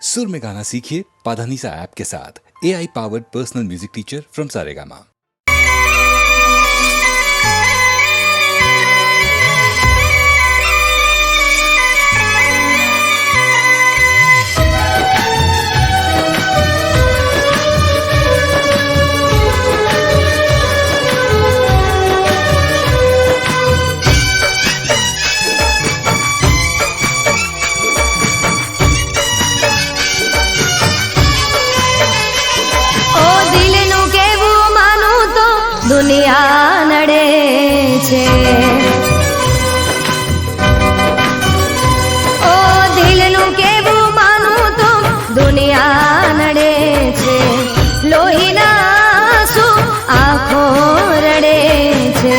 सुर में गाना सीखिए पाधानीसा ऐप के साथ। AI powered personal music teacher from Saregama. દુનિયા નડે છે, ઓ દિલનું કેવું માનું તો દુનિયા નડે છે, લોહીના આંસુ આંખો રડે છે.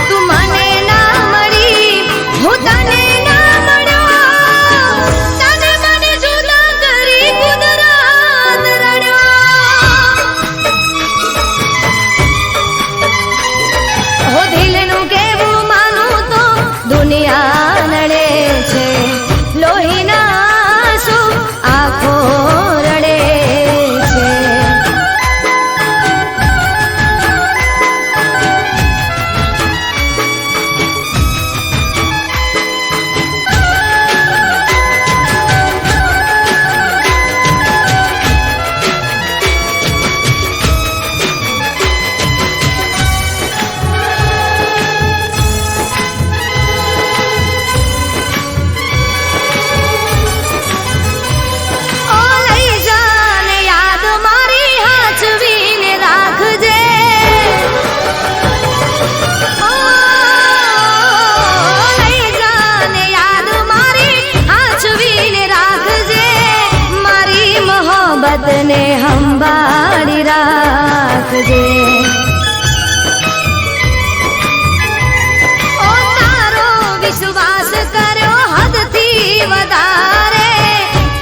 તું મને ના મળી, હું તને ના મળ્યો, તને મને જુદા કરી કુદરત. દિલનું કેવું માનું તો દુનિયા નડે છે, લોહીના આંસુ આંખો રડે છે. ને સંભાળી રાખજે, ઓ તારો વિશ્વાસ કર્યો હદથી વધારે,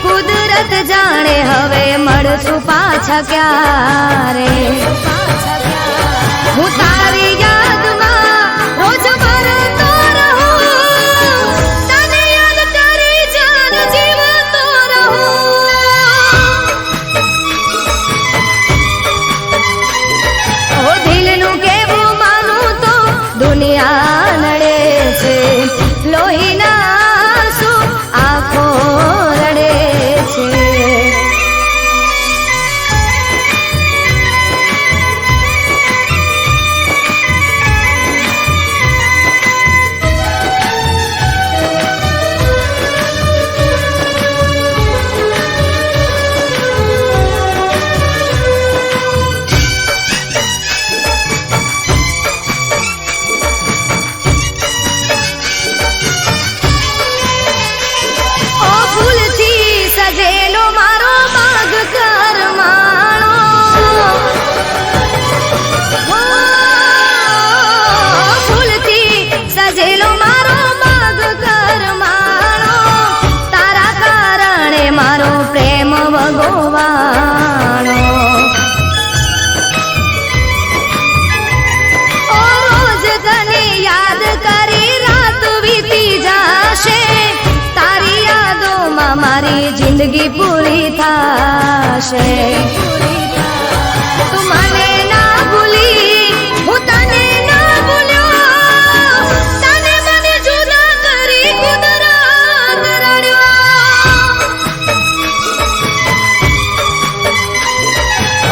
કુદરત જાણે હવે મળશું પાછા ક્યારે. હું તારી યાદમાં રોજ મરતો રહું, તને યાદ કરી જાન જીવતો રહું. દિલનું કેવું માનું તો દુનિયા નડે છે, લોહીના આંસુ આંખો રડે છે. રોજ તને યાદ કરી રાત વીતી જાશે, તારી યાદોમાં મારી જિંદગી પૂરી થાશે. તું મને ના ભૂલી, હું તને ના ભૂલ્યો, તને મને જુદા કરી કુદરત રડ્યો.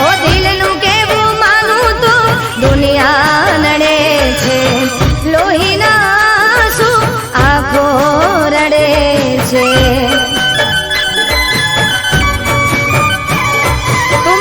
ઓ દિલનું કેવું માનું તો દુનિયા નડે છે, લોહીના આંસુ આંખો રડે છે. તું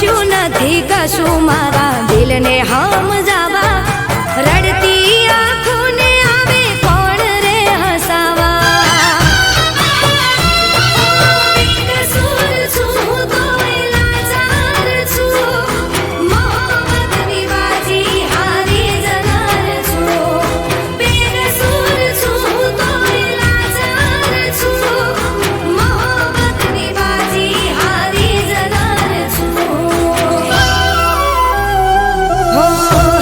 પૂછ્યું નથી કશું મારા દિલને સમજાવા રડતી આંખોને આવે કોણ રે હસાવા બેકસૂર છું તોય લાચાર છું મોહબ્બતની બાજી હારી જનાર છું બેકસૂર છું તોય લાચાર છું મોહબ્બતની બાજી હારી જનાર છું હો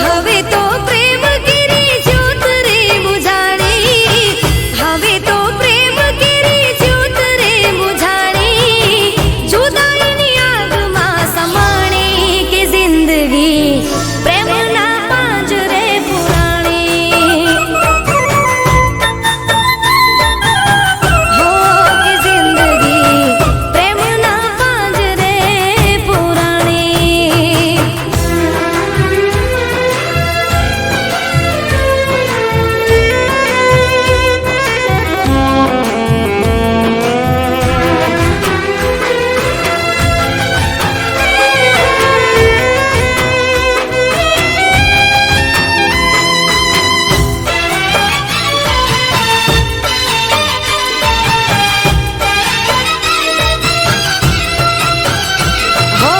હવે તો પ્રેમ કેરી જ્યોત રે બુઝાણી હવે તો પ્રેમ કેરી જ્યોત રે બુઝાણી જુદાઈની આગમાં સમાણી કે જિંદગી પ્રેમના પાંજરે પુરાણી હો કે જિંદગી પ્રેમના પાંજરે પુરાણી હો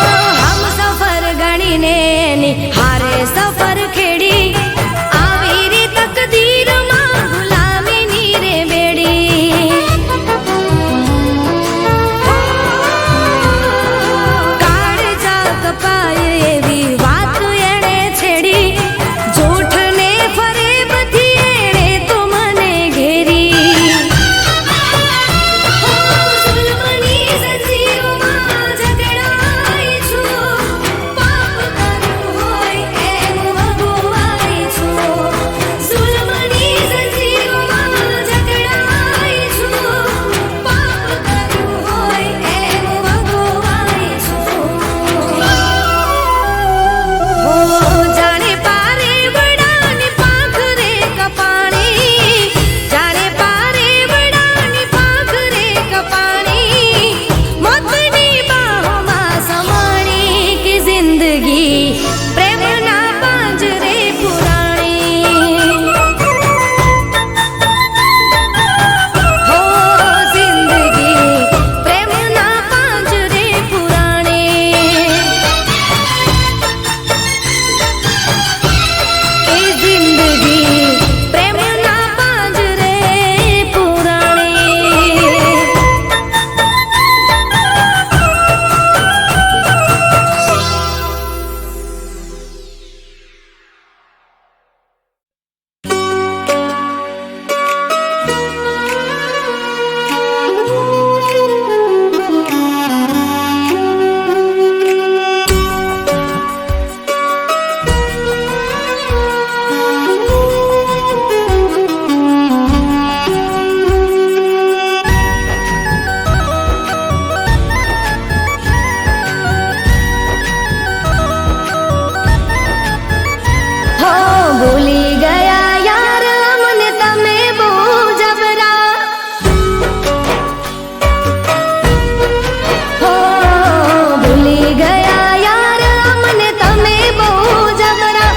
હમ સફર ગણીને નિહારે સફર ખેડી આવી રે તકદીરમાં ગુલામીની રે બેડી કાળજા કપાય એવી વાત એણે છેડી જૂઠને ફરેબથી એણે તો મને ઘેરી સુલમની જંજીરોમાં જકડાઈ છું પાપ કર્યું હોય એમ ભગવાઈ છું સુલમની જંજીરોમાં જકડાઈ છું પાપ કર્યું હોય એમ ભગવાઈ છું હો જાણે પારે વડાની પાંખ રે કપાણી જાણે પારે વડાની પાંખ રે કપાણી મોતની બાહોમાં સમાણી કે જિંદગી પ્રેમના પાંજરે પુરાણી હો જિંદગી પ્રેમના પાંજરે પુરાણી એ જિંદગી પ્રેમના પાંજરે પુરાણી હો ભૂલી ગયા યાર અમને તમે બહુ જબરા હો ભૂલી ગયા યાર અમને તમે બહુ જબરા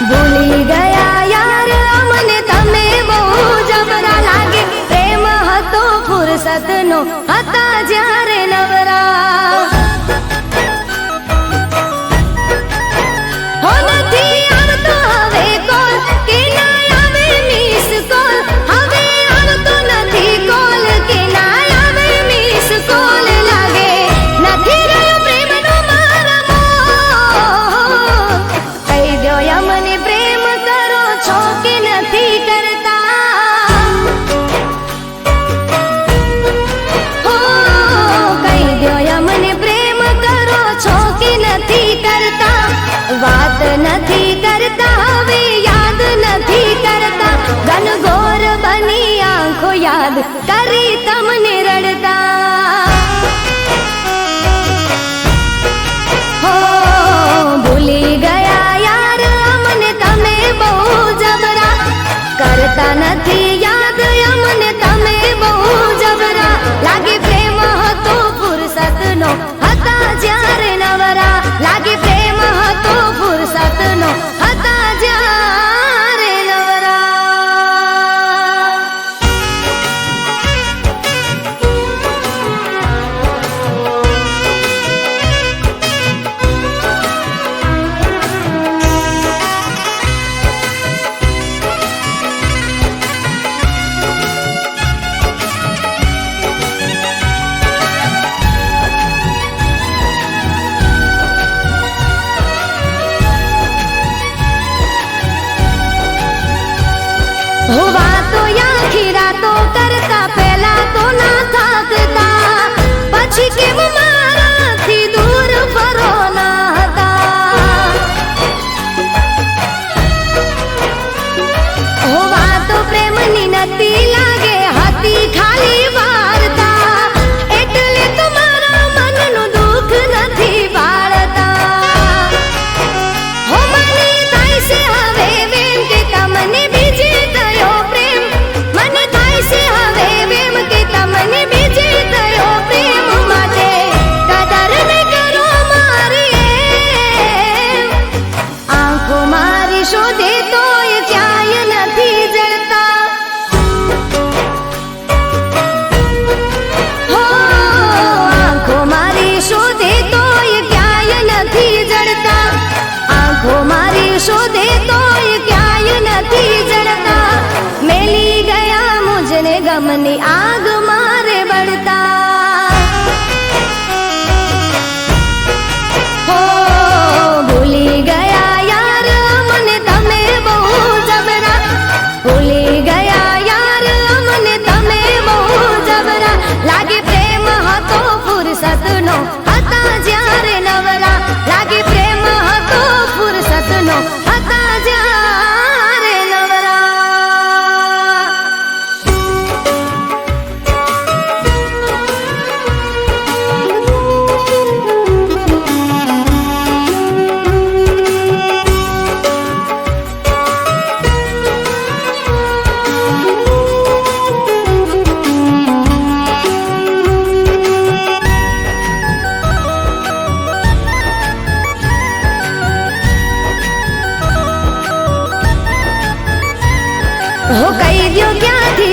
ભૂલી ગયા યાર અમને તમે બહુ જબરા લાગે પ્રેમ હતો ફુરસતનો હતા જ્યારે નવરા હો નથી આવતો હવે કોલ કે ના આવે મિસ કોલ હવે આવતો નથી કોલ કે ના આવે મિસ કોલ લાગે નથી રહ્યો પ્રેમનો મારા મોહ કહી દો અમને પ્રેમ કરો છો કે નથી કરતા હો કહી દો અમને પ્રેમ કરો છો કે નથી કરતા વાત નથી કરતા હવે યાદ નથી કરતા ઘનઘોર બની આંખો યાદ કરી તમને રડતા હો ભૂલી ગયા યાર અમને તમે બહુ જબરા કરતા નથી યાદ અમને તમે બહુ જબરા લાગે પ્રેમ હતો ફુરસતનો હતા જ્યારે નવરા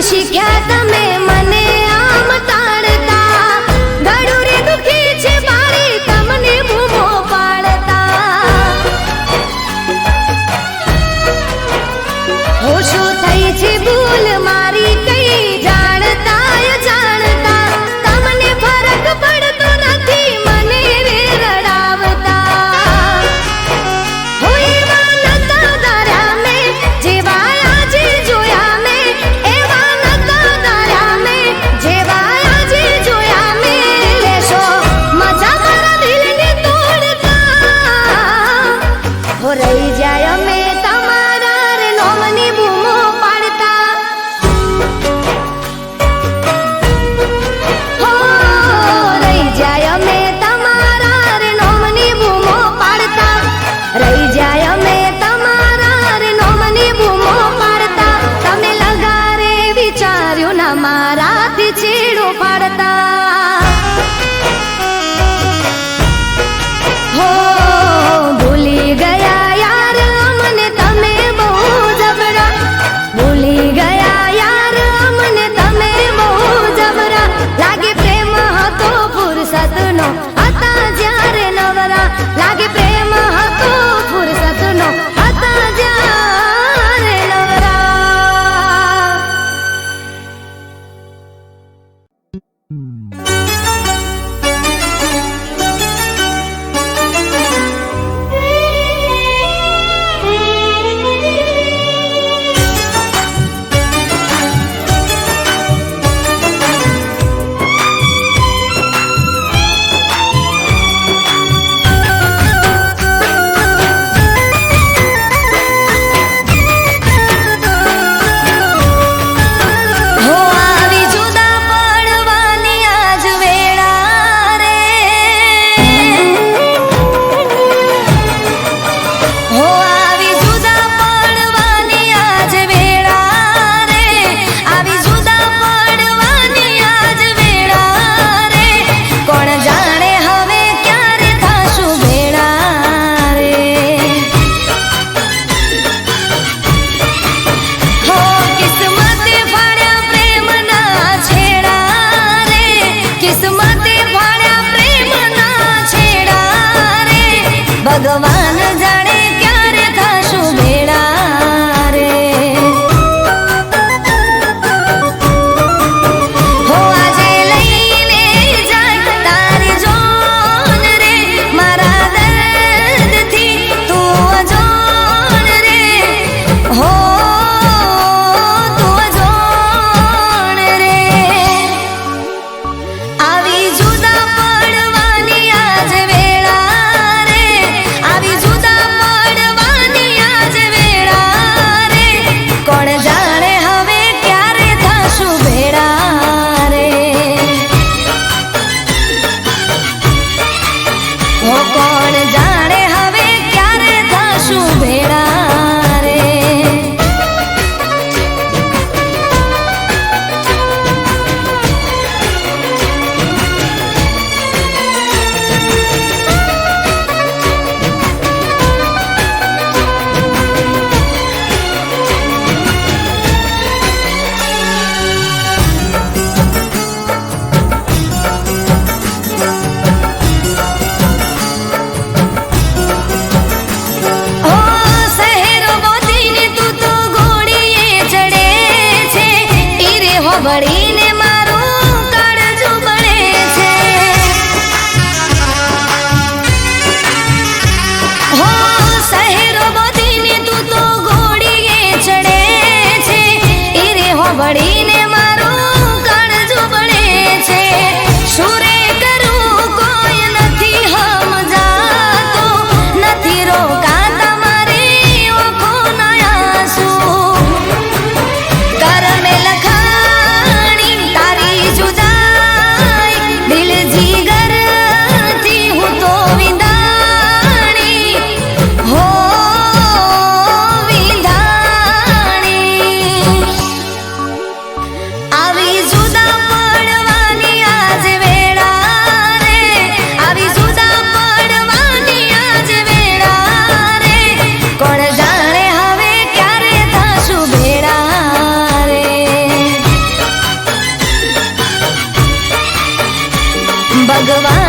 નથી શીખ્યા તમે મને આમ તાળતા ગળું રે દુખી છે મારી તમને બૂમો પાડતા હોશો થઈ છે ભૂલ મારી કઈ જાણતા જાણતા તમને ફરક પડતો નથી મને રે રડાવતા હોય નતા તારા મેં જેવા આજે જોયા મેં એવા નતા તારા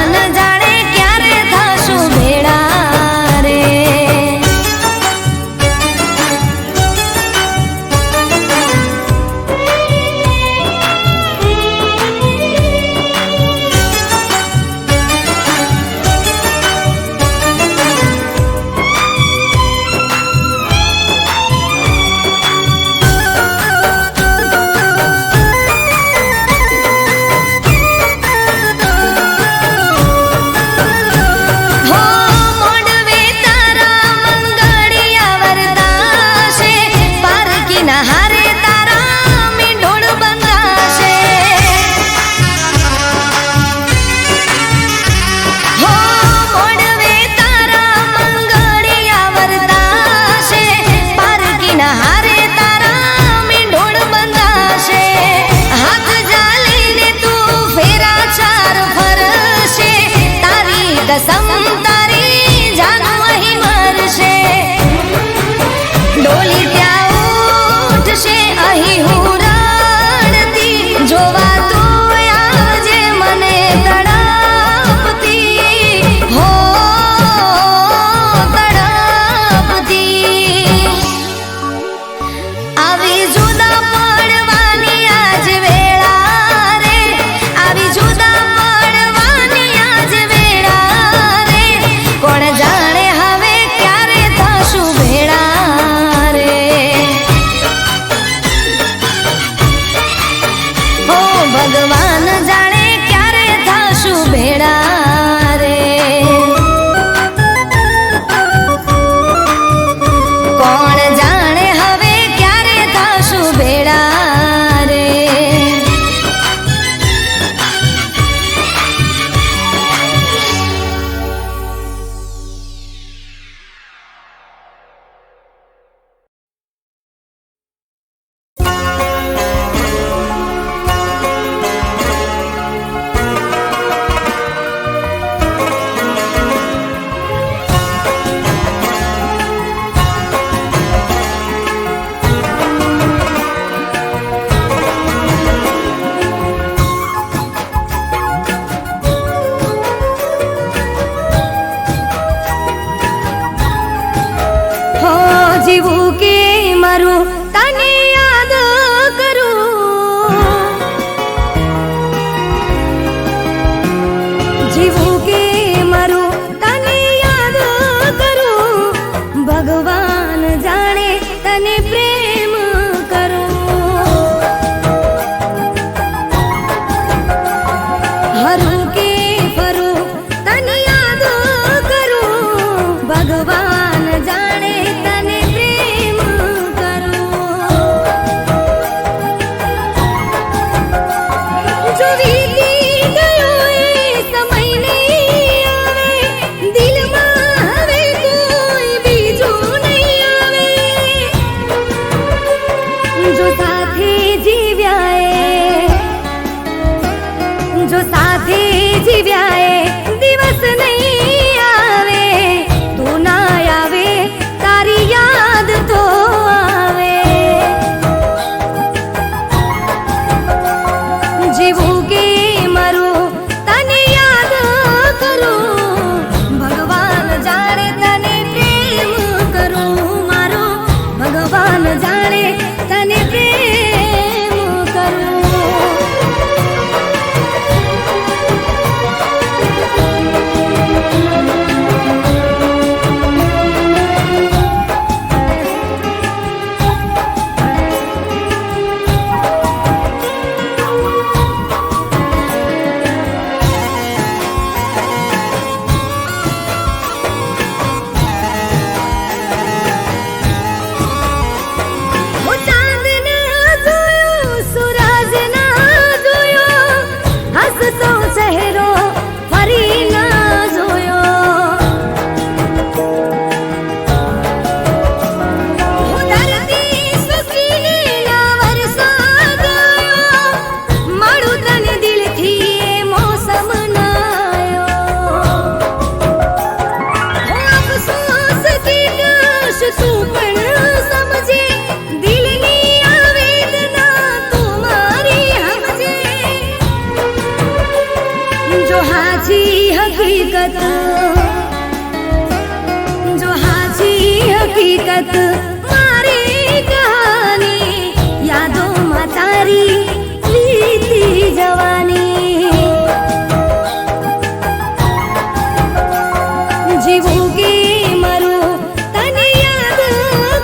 ન જાણે ક્યારે થશું ભેળા રે. कसम तारी जान वही मरશે ડોલી ત્યાં ઉઠશે અહીં હું રડતી જોવા તું આવજે મને તડપતી હો તડપતી આવી જુદા પડવાની આજ વેળા રે આવી જુદા પડવાની આજ વેળા હકીકત જો હાચી હકીકત મારી કહાની યાદોમાં તારી વીતી જવાની જીવું કે મરું તને યાદ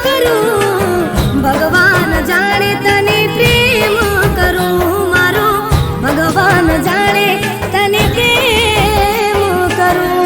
કરું ભગવાન જાણે તને પ્રેમ કરું મારો ભગવાન જાણે તને પ્રેમ કરું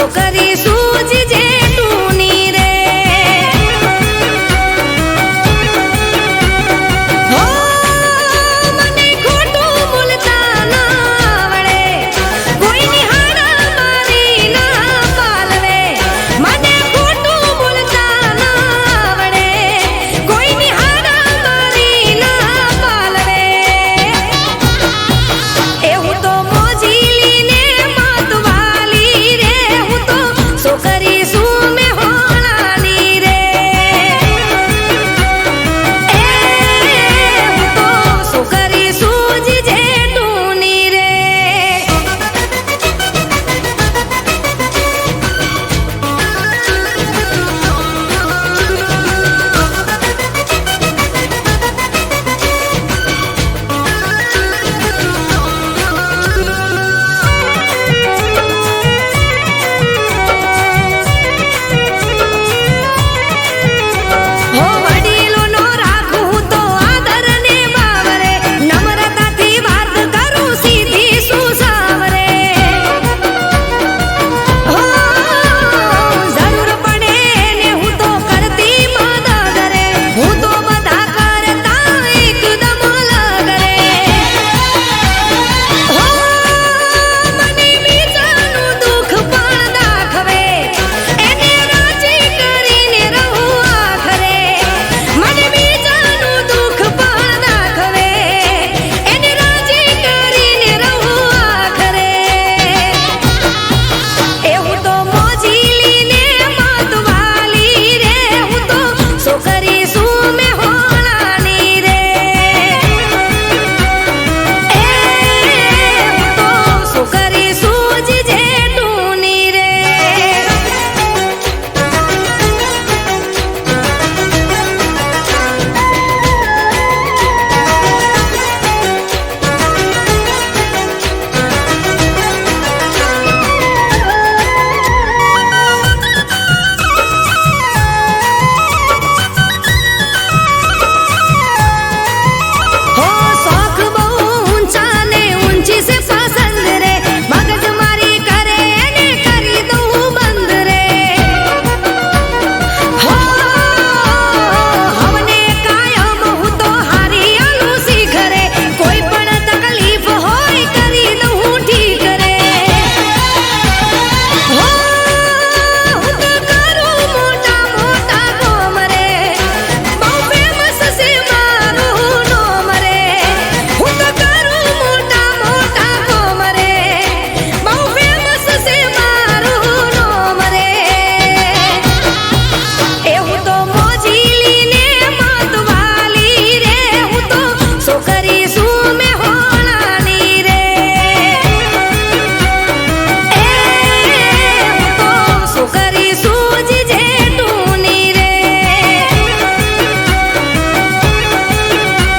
છોકરી સૂજ જેટુની રે હો મને ખોટું બોલતા ના આવડે કોઈની હાડા મારી ના પાલવે મને ખોટું બોલતા ના આવડે કોઈની હાડા મારી ના પાલવે એ હું તો મોજીલીને માતવાલી રે હું તો છોકરી શું મેં હોણાની રે એ હું તો છોકરી સૂજ જેટુની રે હો વડીલોનો રાખું તો આદર ને બાવરે નમ્રતાથી વાત કરું સીધી સુસાવરે હો જરૂર પડે ને હું તો કરતી મદદ રે હું તો બધા કરતા એકદમ અલગ રે હો મને બીજાનું દુઃખ પણ દાખવે એને રાજી કરીને રહું આખરે મને બીજાનું દુઃખ પણ દાખવે એને રાજી કરીને રહું આખરે એ હું તો મોજીલીને માતવાલી રે હું તો છોકરી શું મેં હોણાની રે એ હું તો છોકરી સૂજ જેટુની રે हो शौक बहु ऊंचा ने ऊंची से पसंद रे मगज मारी करे ने करी दऊं बंद रे हो हमने कायम हूं तो हारी आलू सीख रे कोई पण तकलीफ होय करी दऊं ठीक रे हो હું તો કરું મોટા મોટા ગોમ રે બહુ ફેમસ છે મારું નોમ રે હું તો કરું મોટા મોટા ગોમ રે બહુ ફેમસ છે મારું નોમ રે એ હું તો મોજીલીને માતવાલી રે હું તો છોકરી શું મેં હોણાની રે એ હું તો છોકરી સૂજ જેટુની રે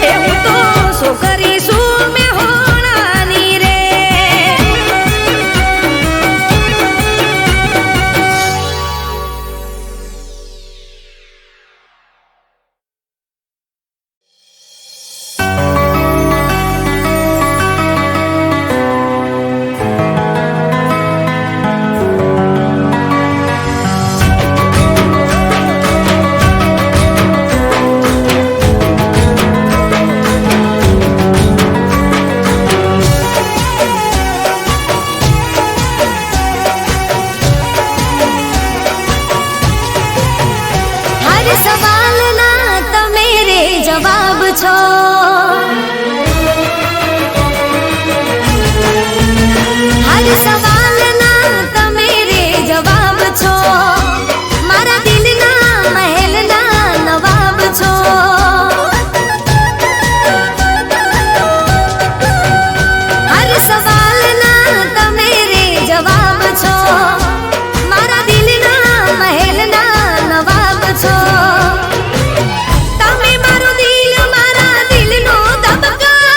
એ હું તો છોકરી શું મેં હોણાની રે હર સવાલના તમે રે જવાબ છો હર સવાલના તમે રે જવાબ છો મારા દિલના મહેલના નવાબ છો હર સવાલના તમે રે જવાબ છો મારા દિલના મહેલના નવાબ છો તમે મારું દિલ મારા દિલનો ધબકાર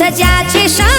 સજ્યા છે